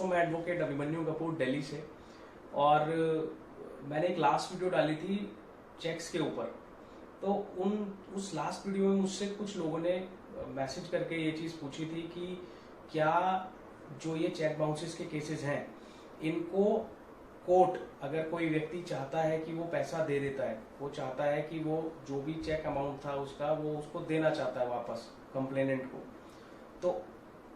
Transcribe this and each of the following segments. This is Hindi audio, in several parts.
दोस्तों, मैं एडवोकेट अभिमन्यु कपूर दिल्ली से। और मैंने एक लास्ट वीडियो डाली थी चेक्स के ऊपर। तो उस लास्ट वीडियो में मुझसे कुछ लोगों ने मैसेज करके ये चीज़ पूछी थी कि क्या जो ये चेक बाउंसेस के केसेस हैं, इनको कोर्ट, अगर कोई व्यक्ति चाहता है कि वो पैसा दे देता है, वो चाहता है कि वो जो भी चेक अमाउंट था उसका वो उसको देना चाहता है वापस कंप्लेनेंट को, तो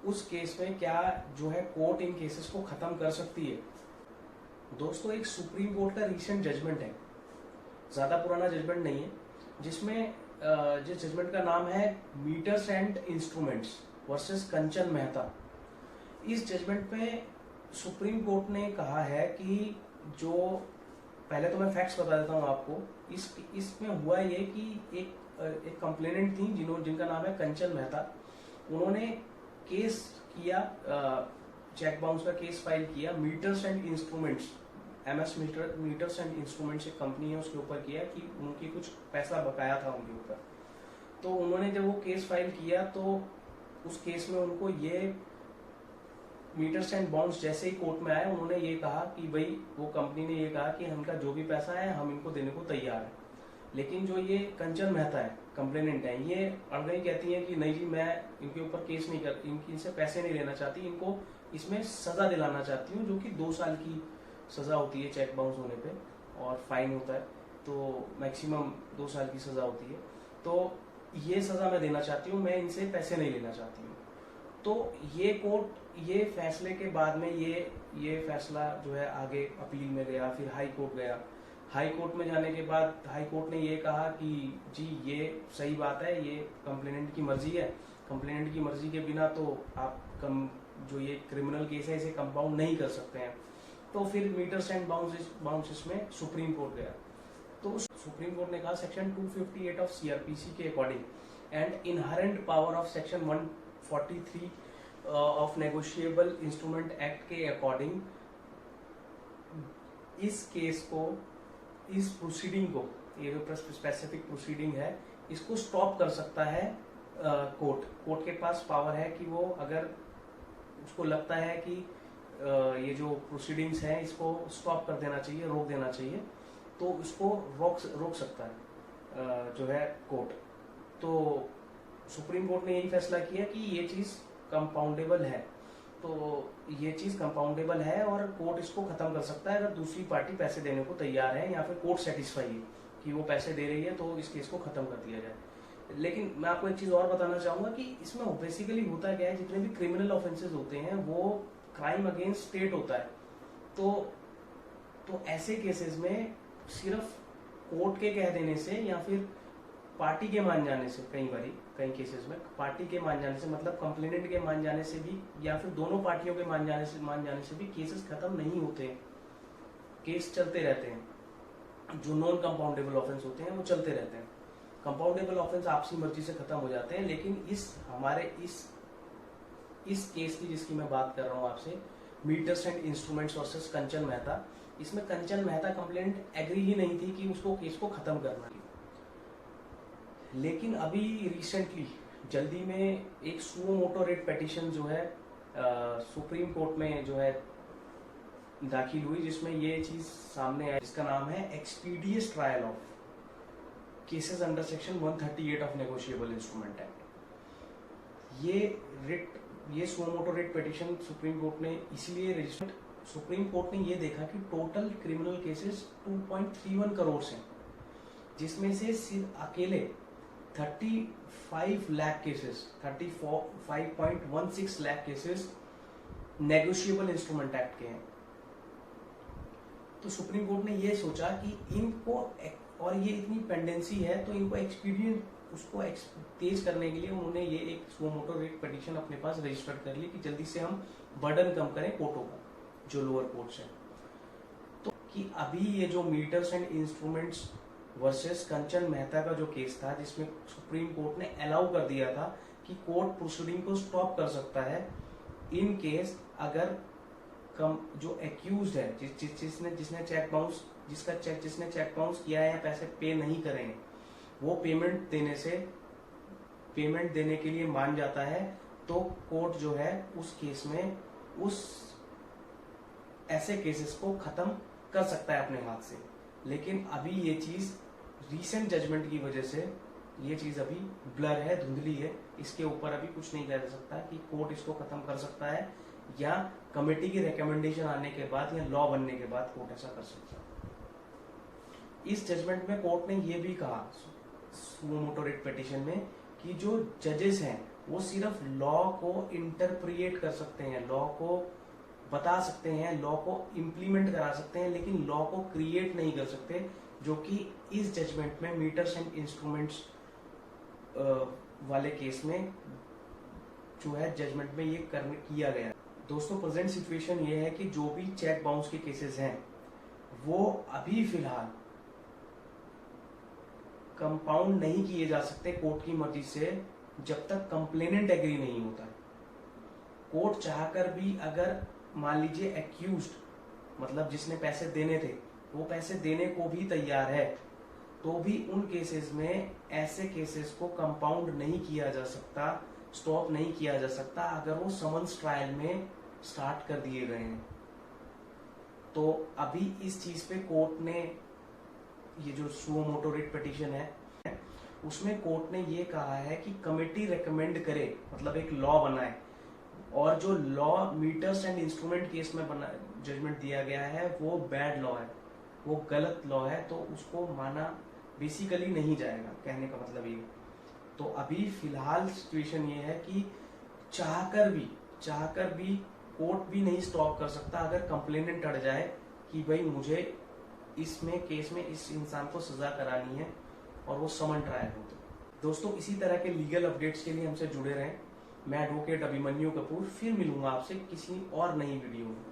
उस केस में क्या जो है कोर्ट इन केसेस को खत्म कर सकती है। दोस्तों, एक सुप्रीम कोर्ट का रिसेंट जजमेंट है, ज्यादा पुराना जजमेंट नहीं है, जिसमें जिस जजमेंट का नाम है मीटर्स एंड इंस्ट्रूमेंट्स वर्सेस कंचन मेहता। इस जजमेंट में सुप्रीम कोर्ट ने कहा है कि जो, पहले तो मैं फैक्ट्स बता देता हूँ आपको। इसमें हुआ ये कि एक कंप्लेनेंट थी जिनका नाम है कंचन मेहता। उन्होंने केस किया, चेक बाउंस का केस फाइल किया Meters and Instruments, MS Meters and Instruments एक कंपनी है उसके ऊपर किया कि उनकी कुछ पैसा बकाया था उनके ऊपर। तो उन्होंने जब वो केस फाइल किया तो उस केस में उनको ये मीटर्स एंड बॉन्ड्स जैसे ही कोर्ट में आए, उन्होंने ये कहा कि भाई, वो कंपनी ने ये कहा कि हमका जो भी पैसा है हम इनको देने को तैयार है। लेकिन जो ये कंचन मेहता है, कंप्लेनेंट है, ये अड़गई कहती है कि नहीं जी, मैं इनके ऊपर केस नहीं कर, इनसे पैसे नहीं लेना चाहती, इनको इसमें सजा दिलाना चाहती हूँ, जो कि 2 साल की सजा होती है चेक बाउंस होने पे, और फाइन होता है, तो मैक्सिमम 2 साल की सजा होती है। तो ये सजा मैं देना चाहती हूँ, मैं इनसे पैसे नहीं लेना चाहती हूँ। तो ये कोर्ट, ये फैसले के बाद में ये फैसला जो है आगे अपील में गया, फिर हाई कोर्ट गया। हाई कोर्ट में जाने के बाद हाई कोर्ट ने ये कहा कि जी ये सही बात है, ये कंप्लेनेंट की मर्जी है, कंप्लेनेंट की मर्जी के बिना तो आप जो ये क्रिमिनल केस है इसे कंपाउंड नहीं कर सकते हैं। तो फिर मीटर्स एंड बाउंसेस में सुप्रीम कोर्ट गया। तो सुप्रीम कोर्ट ने कहा सेक्शन 258 ऑफ CRPC के according and inherent power of section 143 of negotiable instrument act के अकॉर्डिंग इस केस को, इस प्रोसीडिंग को, ये जो स्पेसिफिक प्रोसीडिंग है, इसको स्टॉप कर सकता है कोर्ट के पास पावर है कि वो, अगर उसको लगता है कि ये जो प्रोसीडिंग्स हैं इसको स्टॉप कर देना चाहिए, रोक देना चाहिए, तो उसको रोक सकता है जो है कोर्ट। तो सुप्रीम कोर्ट ने यही फैसला किया कि ये चीज कंपाउंडेबल है, तो ये चीज कंपाउंडेबल है और कोर्ट इसको खत्म कर सकता है अगर दूसरी पार्टी पैसे देने को तैयार है या फिर कोर्ट सेटिस्फाई है कि वो पैसे दे रही है, तो इस केस को खत्म कर दिया जाए। लेकिन मैं आपको एक चीज और बताना चाहूंगा कि इसमें बेसिकली होता क्या है, जितने भी क्रिमिनल ऑफेंसेस होते हैं वो क्राइम अगेंस्ट स्टेट होता है। तो ऐसे केसेस में सिर्फ कोर्ट के कह देने से या फिर पार्टी के मान जाने से, कई केसेस में पार्टी के मान जाने से, मतलब कंप्लेनेंट के मान जाने से भी, या फिर दोनों पार्टियों के मान जाने से भी केसेस खत्म नहीं होते हैं, केस चलते रहते हैं। जो नॉन कंपाउंडेबल ऑफेंस होते हैं वो चलते रहते हैं। कंपाउंडेबल ऑफेंस आपसी मर्जी से खत्म हो जाते हैं। लेकिन इस केस की जिसकी मैं बात कर रहा हूँ आपसे, मीटर्स एंड इंस्ट्रूमेंट्स वर्सेस कंचन मेहता, इसमें कंचन मेहता कंप्लेंट एग्री ही नहीं थी कि उसको केस को खत्म करना है। लेकिन अभी रिसेंटली जल्दी में एक सुओ मोटो रेट पिटीशन जो है सुप्रीम कोर्ट में जो है दाखिल हुई, जिसमें ये चीज सामने आई, जिसका नाम है expeditious trial of cases under section 138 of negotiable instrument act. ये suo motu writ petition Supreme Court ने इसलिए रजिस्टर्ड, सुप्रीम कोर्ट ने ये देखा कि टोटल क्रिमिनल केसेस 2.31 करोड़ हैं, जिसमें से सिर्फ अकेले 35 lakh cases, 35.16 lakh cases negotiable instrument act के हैं। तो सुप्रीम कोर्ट ने ये सोचा कि इनको, और ये इतनी पेंडेंसी है तो इनको उसको तेज करने के लिए उन्होंने ये एक सुओ मोटो रेट पिटीशन अपने पास रजिस्टर कर ली कि जल्दी से हम बर्डन कम करें कोर्टों का, जो लोअर कोर्ट्स हैं। तो कि अभी ये जो मीटर्स एंड इंस्ट्रूमेंट्स वर्सेस कंचन मेहता का जो केस था, जिसमें सुप्रीम कोर्ट ने अलाउ कर दिया था कि कोर्ट प्रोसीडिंग को स्टॉप कर सकता है इन केस अगर जो एक्यूज्ड है, जिसने चेक बाउंस किया है या पैसे पे नहीं करें, वो पेमेंट देने के लिए मान जाता है, तो कोर्ट जो है उस केस में उस ऐसे केसेस को खत्म कर सकता है अपने हाथ से। लेकिन अभी ये चीज रीसेंट जजमेंट की वजह से ये चीज अभी ब्लर है, धुंधली है, इसके ऊपर अभी कुछ नहीं कहा जा सकता कि कोर्ट इसको खत्म कर सकता है या कमेटी की रिकमेंडेशन आने के बाद या लॉ बनने के बाद कोर्ट ऐसा कर सकता है। इस जजमेंट में कोर्ट ने ये भी कहा सुओ मोटो रिट पिटीशन में कि जो जजेस हैं वो सिर्फ लॉ को इंटरप्रिएट कर सकते हैं, लॉ को बता सकते हैं, लॉ को इम्प्लीमेंट करा सकते हैं, लेकिन लॉ को क्रिएट नहीं कर सकते, जो कि इस जजमेंट में मीटर्स एंड इंस्ट्रूमेंट्स वाले केस में जो है जजमेंट में ये किया गया। दोस्तों प्रेजेंट सिचुएशन ये है कि जो भी चेक बाउंस के केसेस हैं वो अभी फिलहाल कंपाउंड नहीं किए जा सकते कोर्ट की मर्जी से जब तक कंप्लेनेंट एग्री नहीं होता है। कोर्ट चाहकर भी अगर मान लीजिए एक्यूज्ड मतलब जिसने पैसे देने थे वो पैसे देने को भी तैयार है, तो भी उन केसेस में ऐसे केसेस को कंपाउंड नहीं किया जा सकता, स्टॉप नहीं किया जा सकता अगर वो समन्स ट्रायल में स्टार्ट कर दिए गए हैं। तो अभी इस चीज पे कोर्ट ने ये जो सुओ मोटो रिट पिटीशन है उसमें कोर्ट ने ये कहा है कि कमेटी रेकमेंड करे, मतलब एक लॉ बनाए, और जो law Meters and Instrument case में बना जजमेंट दिया गया है वो बैड लॉ है, वो गलत लॉ है, तो उसको माना बेसिकली नहीं जाएगा। कहने का मतलब ये। तो अभी फिलहाल सिचुएशन ये है कि चाहकर भी कोर्ट भी नहीं स्टॉप कर सकता अगर कंप्लेनेंट अड़ जाए कि भाई मुझे इसमें केस में इस इंसान को सजा करानी है और वो समन ट्रायल हो। दोस्तों इसी तरह के लीगल अपडेट्स के लिए हमसे जुड़े रहें। मैं एडवोकेट अभिमन्यु कपूर फिर मिलूंगा आपसे किसी और नई वीडियो में।